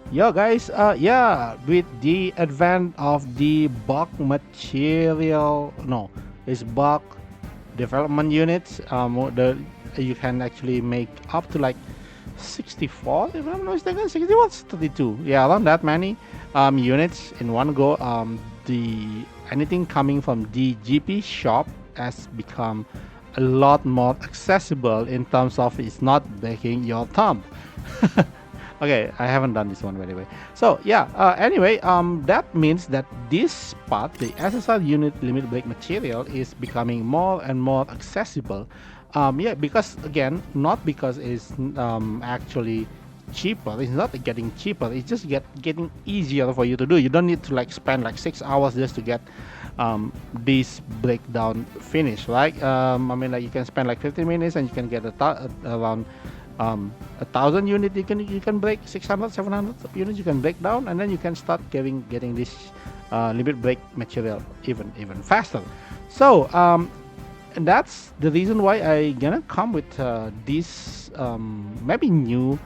Yo guys, yeah, with the advent of the bulk material, no, it's bulk development units. The you can actually make up to like 64, if I'm not mistaken, 61, 32. Yeah, around that many units in one go. The anything coming from the GP shop has become a lot more accessible in terms of it's not breaking your thumb. Okay, I haven't done this one by the way. So yeah, anyway, that means that this part, the SSR unit limit break material, is becoming more and more accessible. Yeah, because again, not because it's actually cheaper. It's not getting cheaper. It's just getting easier for you to do. You don't need to like spend like 6 hours just to get this breakdown finished, right? I mean, like you can spend like 15 minutes and you can get around 1,000 units. You can break 600, 700 units. You can break down, and then you can start getting this limit break material even faster. So and that's the reason why I gonna come with these maybe new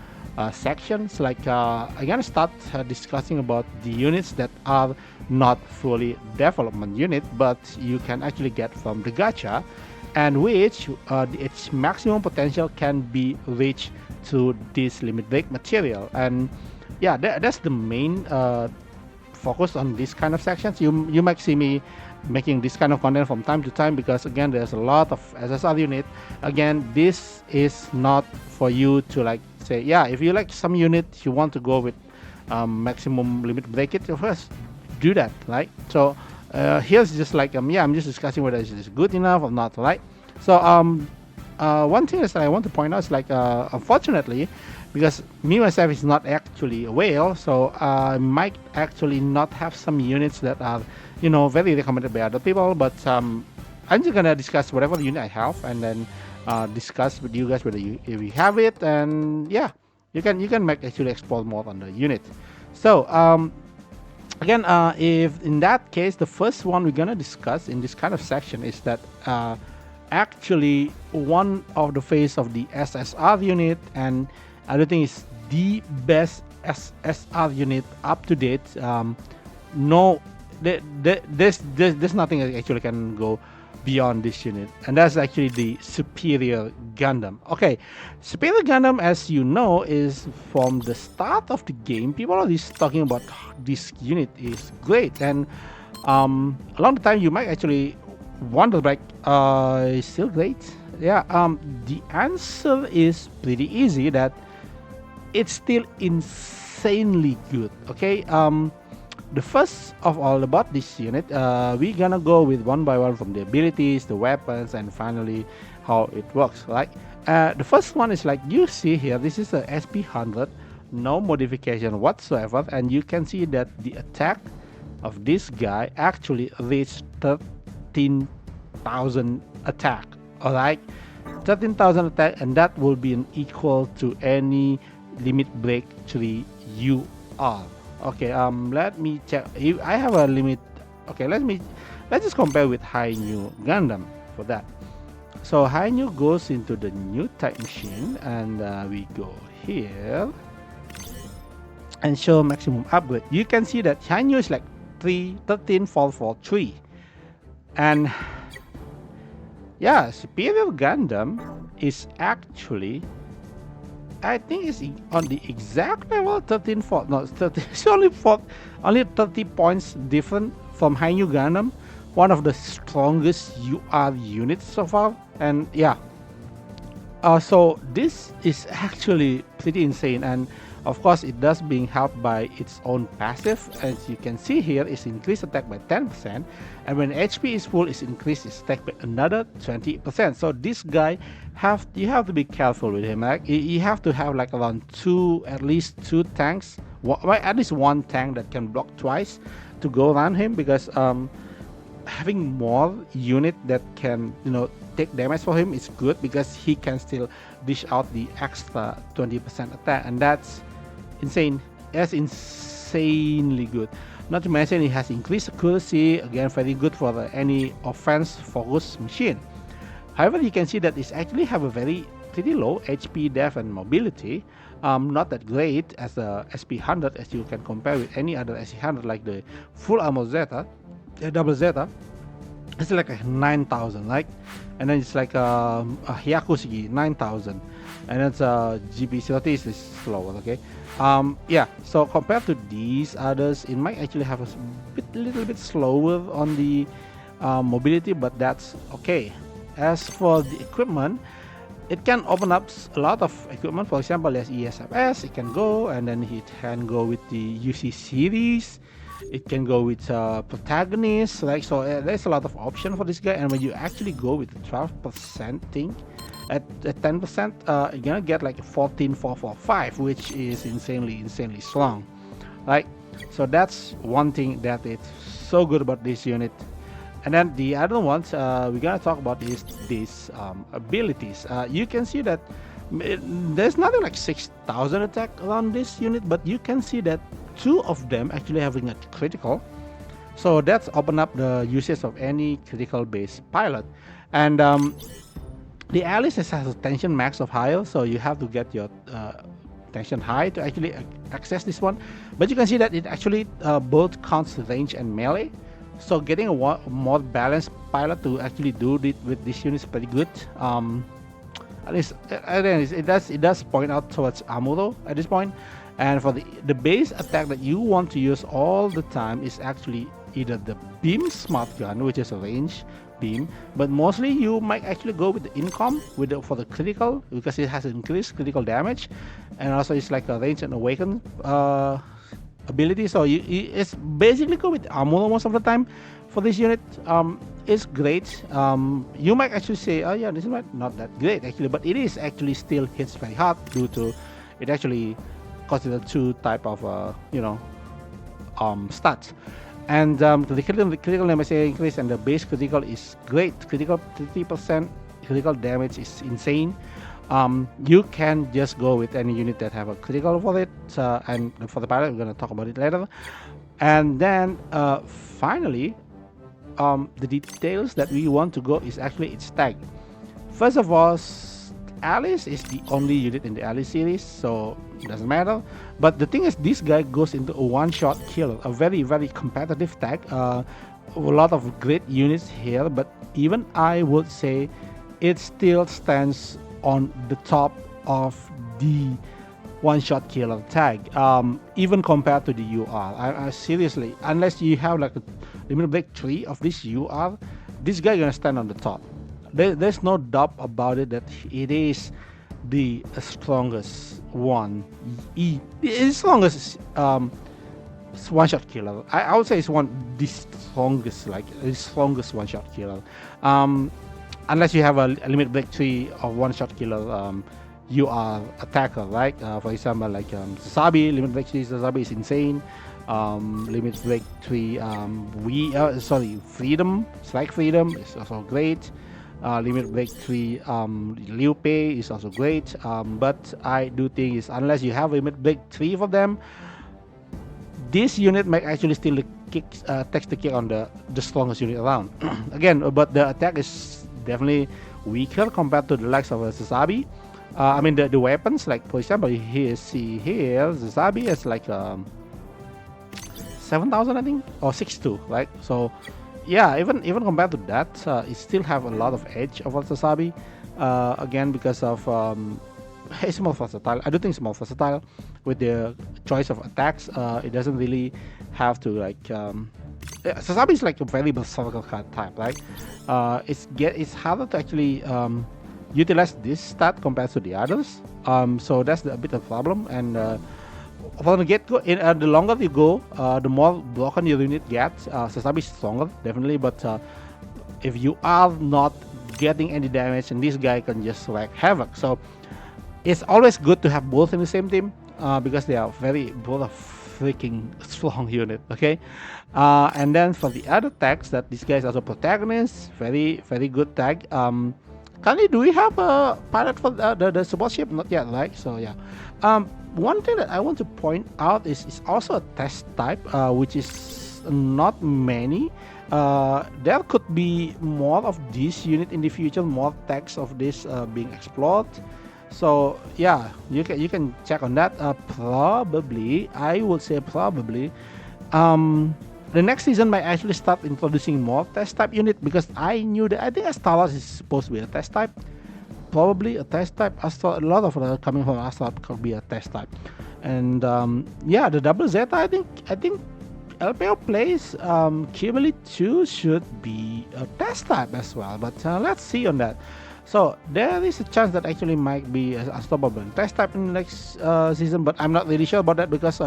sections. Like I gonna start discussing about the units that are not fully development unit, but you can actually get from the gacha, and which its maximum potential can be reached through this limit break material. And yeah, that's the main focus on this kind of sections. You might see me making this kind of content from time to time because again there's a lot of SSR unit. Again, this is not for you to like say, yeah, if you like some unit you want to go with maximum limit break it, of course do that, right? So here's just like yeah, I'm just discussing whether it's good enough or not, right? So one thing is that I want to point out is like unfortunately, because me myself is not actually a whale, so I might actually not have some units that are very recommended by other people. But I'm just gonna discuss whatever unit I have, and then discuss with you guys whether if you have it, and yeah, you can make actually explore more on the unit. So again, if in that case, the first one we're gonna discuss in this kind of section is that actually one of the face of the SSR unit, and I don't think it's the best SSR unit up to date. No, there's nothing that actually can go beyond this unit, and that's actually the Superior Gundam. Okay, Superior Gundam, as you know, is from the start of the game. People are just talking about this unit is great, and along the time you might actually wonder like, is still great? Yeah. The answer is pretty easy. That it's still insanely good. Okay. The first of all about this unit, we're gonna go with one by one from the abilities, the weapons, and finally how it works. Right. The first one is like you see here. This is a SP100, no modification whatsoever, and you can see that the attack of this guy actually reached 13,000 attack. All right, 13,000 attack, and that will be an equal to any limit break 3 you are. Okay, let me check. If I have a limit. Okay, let's just compare with High New Gundam for that. So High New goes into the new type machine, and we go here and show maximum upgrade. You can see that High New is like 13,443, and yeah, Superior Gundam is actually, I think it's on the exact level 13 4. No, 30. It's only 30 points different from High New Gundam, one of the strongest UR units so far. And yeah, so this is actually pretty insane, and of course it does being helped by its own passive. As you can see here, it's increased attack by 10%, and when HP is full, it's increased its attack by another 20%. So this guy you have to be careful with him. Like you have to have like around at least two tanks, at least one tank that can block twice to go around him, because having more unit that can take damage for him is good, because he can still dish out the extra 20% attack, and that's insane. That's insanely good. Not to mention it has increased accuracy, again very good for any offense focused machine. However, you can see that it actually have a very pretty low HP, def, and mobility. Not that great as the SP100, as you can compare with any other SC100 like the full armor Zeta, double Zeta. It's like a 9,000, right? And then it's like a Hyakushigi 9,000, and it's a GB30 is slower, okay? Yeah, so compared to these others, it might actually have a little bit slower on the mobility, but that's okay. As for the equipment, it can open up a lot of equipment. For example, there's ESFS, it can go, and then it can go with the UC series. It can go with protagonist, like so. There's a lot of option for this guy, and when you actually go with the 12% thing, at 10%, you're gonna get like 14,445, which is insanely strong, right? So that's one thing that it's so good about this unit. And then the other ones we're gonna talk about is these abilities. You can see that there's nothing like 6,000 attack around this unit, but you can see that two of them actually having a critical. So that's open up the usage of any critical based pilot. And the Alice has a tension max of higher, so you have to get your tension high to actually access this one. But you can see that it actually both counts range and melee. So getting a more balanced pilot to actually do it with this unit is pretty good. At least again, it does point out towards Amuro at this point. And for the base attack that you want to use all the time is actually either the beam smart gun, which is a range beam, but mostly you might actually go with the incom for the critical, because it has increased critical damage, and also it's like a range and awaken ability. So it's basically go with Amuro most of the time for this unit. It's great. You might actually say, oh yeah, this is not that great actually, but it is actually still hits very hard due to it actually considered two type of stats. And the critical damage increase and the base critical is great. Critical 30% critical damage is insane. You can just go with any unit that have a critical for it, and for the pilot we're going to talk about it later. And then finally, the details that we want to go is actually its tag. First of all, Alice is the only unit in the Alice series, so it doesn't matter. But the thing is, this guy goes into a one-shot killer, a very competitive tag. A lot of great units here, but even I would say it still stands on the top of the one-shot killer tag, even compared to the UR. I seriously, unless you have like a limit break 3 of this UR, this guy gonna stand on the top. There's no doubt about it that it is the strongest one. It's strongest one-shot killer. I would say it's the strongest, like the strongest one-shot killer. Unless you have a limit break 3 of one-shot killer, you are attacker, right? For example, like Sasabi, limit break 3 Sasabi is insane. Limit break 3 Freedom, Strike Freedom is also great. Limit break 3 Liu Pei is also great. But I do think is unless you have limit break 3 for them, this unit might actually still takes the kick on the strongest unit around. Again, but the attack is definitely weaker compared to the likes of Sasabi. I mean the weapons, like for example, here Sasabi is like 7,000 I think, or 6,200, right? So yeah, even compared to that, it still have a lot of edge over Sasabi. Again, because of it's more versatile. I do think it's more versatile with the choice of attacks. It doesn't really have to like Sasabi is like a very berserker type, right? It's harder to actually utilize this stat compared to the others. So that's a bit of a problem. And from the get-go, the longer you go, the more broken your unit gets. Sasabi is stronger, definitely, but if you are not getting any damage, and this guy can just wreak havoc. So it's always good to have both in the same team, because they are both a freaking strong unit, okay? And then for the other tags, that this guy is also protagonist, very good tag. Currently, do we have a pilot for the support ship? Not yet, right? So yeah. One thing that I want to point out is it's also a test type, which is not many. There could be more of this unit in the future, more tags of this being explored. So yeah, you can check on that. Probably, I would say probably. Um, the next season might actually start introducing more test type unit because I knew that I think Astalos is supposed to be a test type. Probably a test type. Astral, a lot of coming from Astral could be a test type. And yeah, the double Zeta. I think LPO plays Kimberly 2 should be a test type as well. But let's see on that. So there is a chance that actually might be unstoppable test type in the next season, but I'm not really sure about that because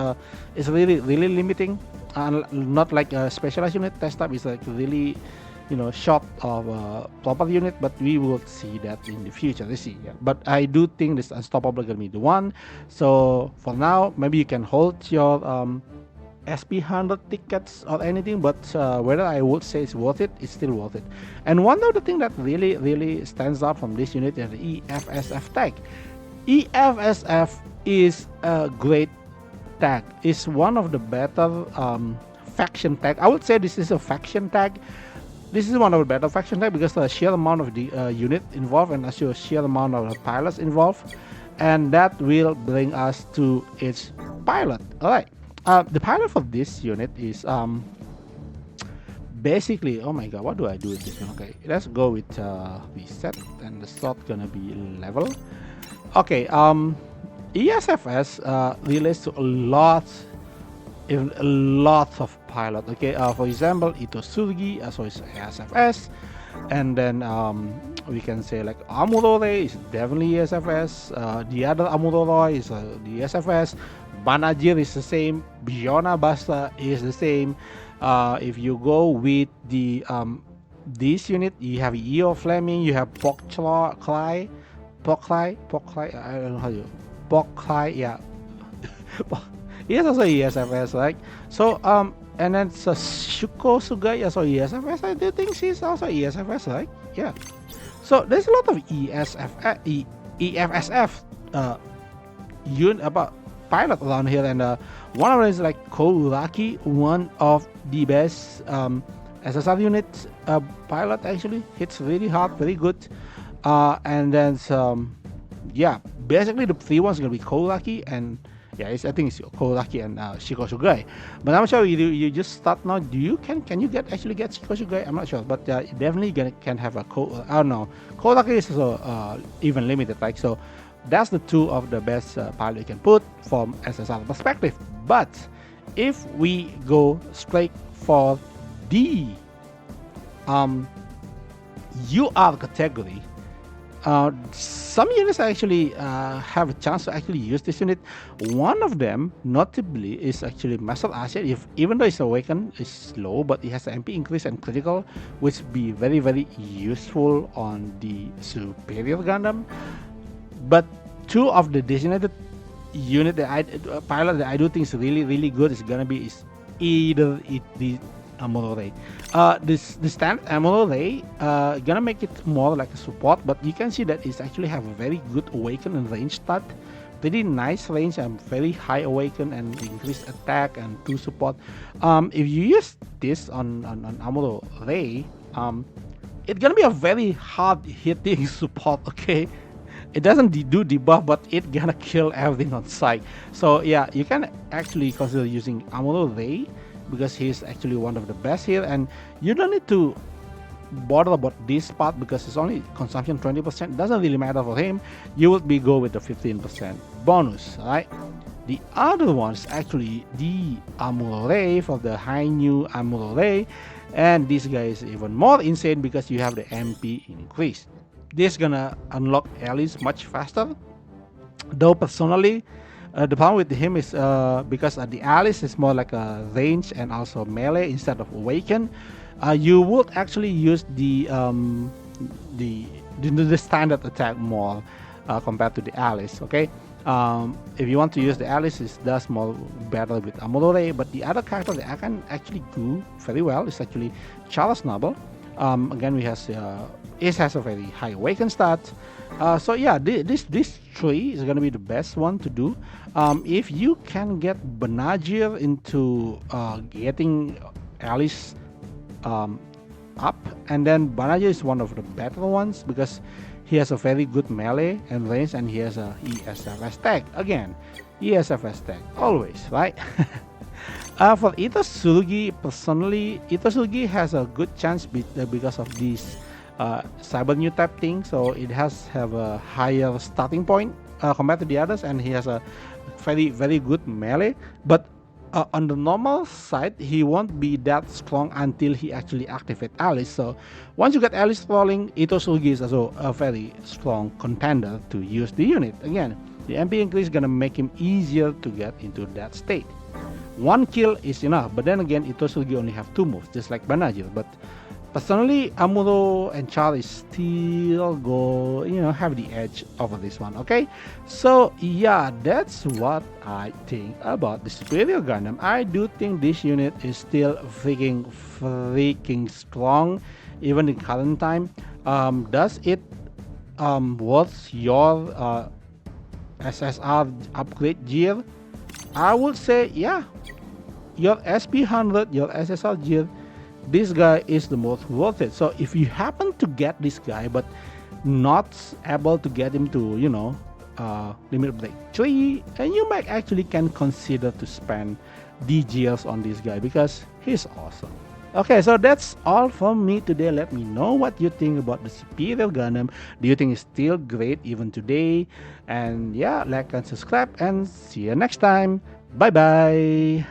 it's really limiting. Not like a specialized unit. Test type is like really, short of a proper unit, but we will see that in the future. Let's see. Yeah. But I do think this unstoppable gonna be the one. So for now, maybe you can hold your SP100 tickets or anything, but whether I would say it's worth it, it's still worth it. And one of the things that really stands out from this unit is the EFSF tag. EFSF is a great tag. It's one of the better faction tag. I would say this is a faction tag. This is one of the better faction tag because the sheer amount of the unit involved and also sheer amount of the pilots involved, and that will bring us to its pilot. All right. The pilot for this unit is basically, oh my god, what do I do with this one? Okay, let's go with reset, and the slot gonna be level. Okay, ESFS relates to a lot of pilot. Okay, for example, Itosurgi, so it's ESFS, and then we can say like Amurore is definitely ESFS. The other Amurore is the ESFS. Banajir is the same. Biona Basta is the same. If you go with the this unit, you have EO Fleming, you have Poklai, I don't know how you Poklai, yeah. He is also ESFS, right? So and then Shuko Sugai also ESFS. I do think she's also ESFS, right? Yeah. So there's a lot of EFSF unit about pilot around here, and one of them is like Kouraki, one of the best SSR unit pilot. Actually hits really hard, very good. And then yeah, basically the three ones gonna be Kouraki and yeah, I think it's Kouraki and Shiko Shugai. But I'm sure you just start now. Can you actually get Shiko Shugai? I'm not sure, but definitely can have a I don't know. Kouraki is also even limited, like so. That's the two of the best pilot you can put from SSR perspective. But if we go straight for the UR category, some units actually have a chance to actually use this unit. One of them, notably, is actually Master Asia. Even though it's awakened, it's slow, but it has an MP increase and critical, which be very useful on the superior Gundam. But two of the designated unit pilot that I do think is really good is gonna be either the Amuro Ray. The standard Amuro Ray gonna make it more like a support, but you can see that it's actually have a very good awaken and range stat. Pretty nice range and very high awaken and increased attack and 2 support. If you use this on Amuro Ray, it's gonna be a very hard hitting support. Okay, it doesn't do debuff, but it gonna kill everything on sight. So yeah, you can actually consider using Amuro Ray because he's actually one of the best here, and you don't need to bother about this part because it's only consumption 20%. Doesn't really matter for him. You would go with the 15% bonus, right? The other one's actually the Amuro Ray for the high new Amuro Ray, and this guy is even more insane because you have the MP increase. This gonna unlock allies much faster. Though personally, the problem with him is because the allies is more like a range and also melee instead of awaken. You would actually use the standard attack more compared to the allies. Okay, if you want to use the allies, it does more better with Amuro Ray. But the other character that I can actually do very well is actually Charles Noble. Again, it has a very high awaken stat. So yeah, this tree is gonna be the best one to do. If you can get Banajir into getting Alice up, and then Banajir is one of the better ones because He has a very good melee and range, and he has a ESFS tag. Again, ESFS tag, always, right? For Itosugi, personally, Itosugi has a good chance because of this cyber new type thing, so it has have a higher starting point compared to the others, and he has a very good melee. But on the normal side, he won't be that strong until he actually activate Alice. So once you get Alice rolling, Itosugi is also a very strong contender to use the unit. Again, the MP increase is gonna make him easier to get into that state. One kill is enough, but then again, Itosugi only have 2 moves, just like Banajil. But personally, Amuro and Char is still have the edge over this one. Okay, so yeah, that's what I think about the Superior Gundam. I do think this unit is still freaking strong, even in current time. Does it worth your SSR upgrade gear? I would say yeah. Your SP100, your SSR gear, this guy is the most worth it. So if you happen to get this guy but not able to get him to limit break 3, and you might actually can consider to spend DGs on this guy because he's awesome. Okay, so that's all from me today. Let me know what you think about the Superior Gundam. Do you think it's still great even today? And yeah, like and subscribe, and see you next time. Bye bye.